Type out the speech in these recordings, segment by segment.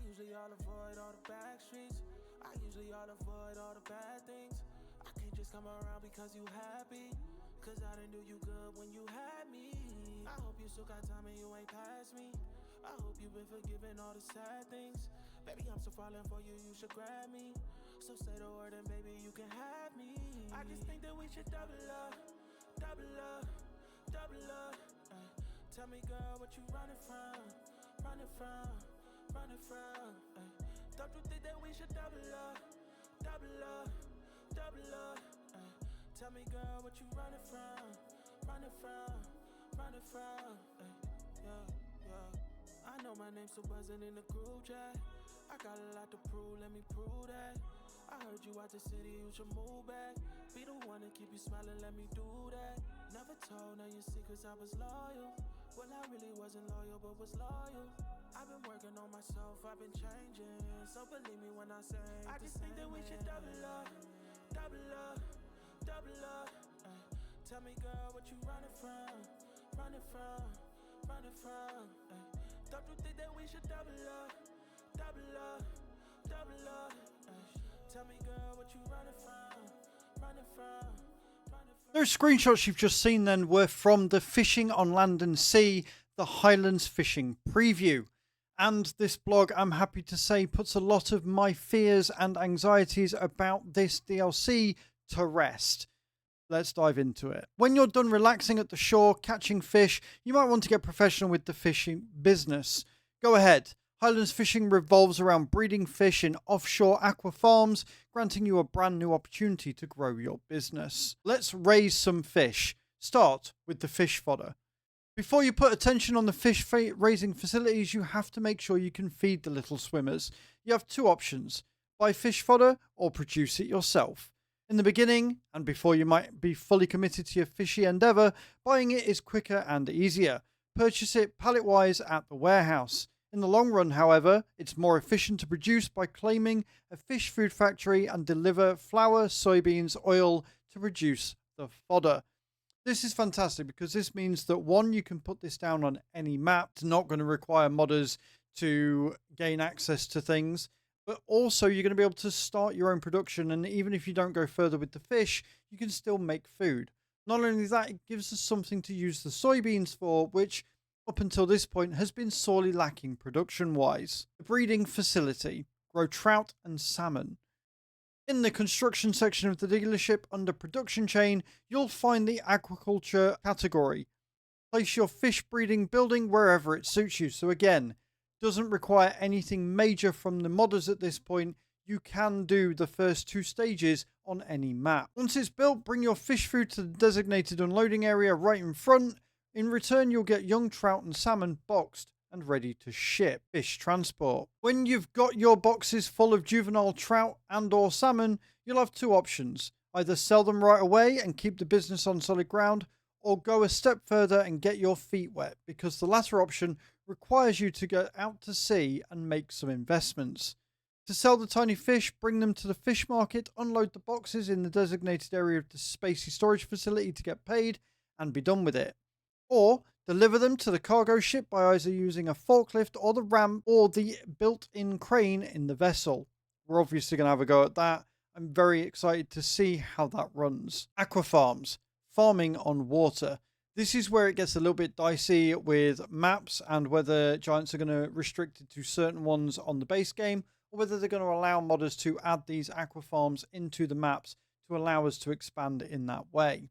usually all avoid all the back streets. I usually all avoid all the bad things. I can't just come around because you happy, cause I didn't do you good when you had me. I hope you still got time and you ain't past me. I hope you've been forgiving all the sad things. Baby, I'm so falling for you, you should grab me. So say the word and baby, you can have me. I just think that we should double up, double up, double up. Tell me, girl, what you running from, running from, running from. Don't you think that we should double up, double up, double up? Tell me, girl, what you running from, running from, running from. Yeah, yeah. I know my name's still buzzing in the group chat. I got a lot to prove, let me prove that. I heard you out the city, you should move back. Be the one to keep you smiling, let me do that. Never told none your secrets, I was loyal. Well, I really wasn't loyal, but was loyal. I've been working on myself, I've been changing. So believe me when I say I just think that we should double up, double up, double up. Tell me, girl, what you running from, running from, running from. Don't you think that we should double up, double up, double up? Tell me, girl, what you running from, running from, running from. Those screenshots you've just seen then were from the Fishing on Land and Sea, the Highlands fishing preview. And this blog, I'm happy to say, puts a lot of my fears and anxieties about this DLC to rest. Let's dive into it. When you're done relaxing at the shore, catching fish, you might want to get professional with the fishing business. Go ahead. Highlands fishing revolves around breeding fish in offshore aqua farms, granting you a brand new opportunity to grow your business. Let's raise some fish. Start with the fish fodder. Before you put attention on the fish raising facilities, you have to make sure you can feed the little swimmers. You have two options: buy fish fodder or produce it yourself. In the beginning, and before you might be fully committed to your fishy endeavour, buying it is quicker and easier. Purchase it pallet-wise at the warehouse. In the long run, however, it's more efficient to produce by claiming a fish food factory and deliver flour, soybeans, oil to produce the fodder. This is fantastic because this means that, one, you can put this down on any map. It's not going to require modders to gain access to things. But also you're going to be able to start your own production, and even if you don't go further with the fish, you can still make food. Not only that, it gives us something to use the soybeans for, which up until this point has been sorely lacking production-wise. The breeding facility. Grow trout and salmon. In the construction section of the dealership under production chain, you'll find the aquaculture category. Place your fish breeding building wherever it suits you. So again, doesn't require anything major from the modders at this point. You can do the first two stages on any map. Once it's built, bring your fish food to the designated unloading area right in front. In return, you'll get young trout and salmon boxed and ready to ship. Fish transport. When you've got your boxes full of juvenile trout and or salmon, you'll have two options. Either sell them right away and keep the business on solid ground, or go a step further and get your feet wet, because the latter option requires you to go out to sea and make some investments. To sell the tiny fish, bring them to the fish market, unload the boxes in the designated area of the spacey storage facility to get paid, and be done with it. Or deliver them to the cargo ship by either using a forklift or the ramp or the built-in crane in the vessel. We're obviously going to have a go at that. I'm very excited to see how that runs. Aqua farms. Farming on water. This is where it gets a little bit dicey with maps and whether Giants are going to restrict it to certain ones on the base game, or whether they're going to allow modders to add these aqua farms into the maps to allow us to expand in that way.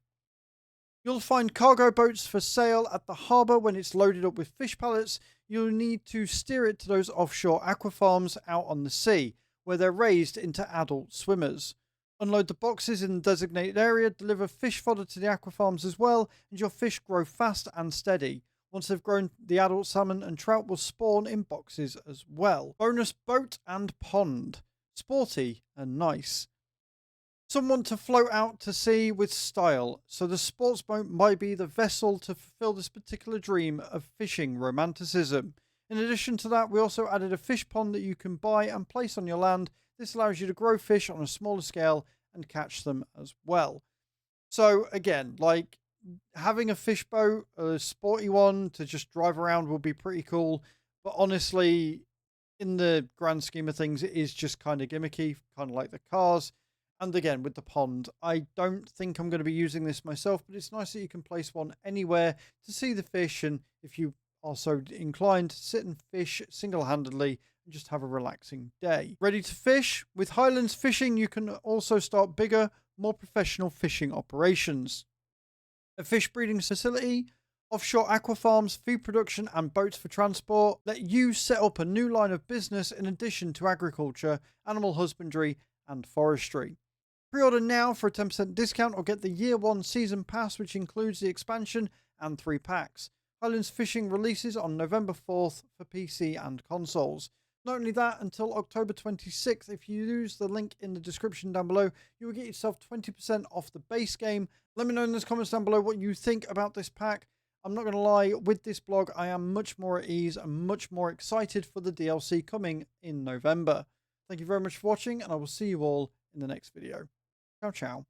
You'll find cargo boats for sale at the harbour. When it's loaded up with fish pallets, you'll need to steer it to those offshore aqua farms out on the sea, where they're raised into adult swimmers. Unload the boxes in the designated area, deliver fish fodder to the aqua farms as well, and your fish grow fast and steady. Once they've grown, the adult salmon and trout will spawn in boxes as well. Bonus boat and pond. Sporty and nice. Some want to float out to sea with style, so the sports boat might be the vessel to fulfill this particular dream of fishing romanticism. In addition to that, we also added a fish pond that you can buy and place on your land. This allows you to grow fish on a smaller scale and catch them as well. So again, like having a fish boat, a sporty one to just drive around would be pretty cool. But honestly, in the grand scheme of things, it is just kind of gimmicky, kind of like the cars. And again, with the pond, I don't think I'm going to be using this myself, but it's nice that you can place one anywhere to see the fish. And if you are so inclined, sit and fish single-handedly and just have a relaxing day. Ready to fish? With Highlands Fishing, you can also start bigger, more professional fishing operations. A fish breeding facility, offshore aqua farms, feed production and boats for transport let you set up a new line of business in addition to agriculture, animal husbandry and forestry. Pre-order now for a 10% discount or get the year 1 season pass, which includes the expansion and 3 packs. Highlands Fishing releases on November 4th for PC and consoles. Not only that, until October 26th, if you use the link in the description down below, you will get yourself 20% off the base game. Let me know in the comments down below what you think about this pack. I'm not going to lie, with this blog, I am much more at ease and much more excited for the DLC coming in November. Thank you very much for watching, and I will see you all in the next video. Ciao, ciao.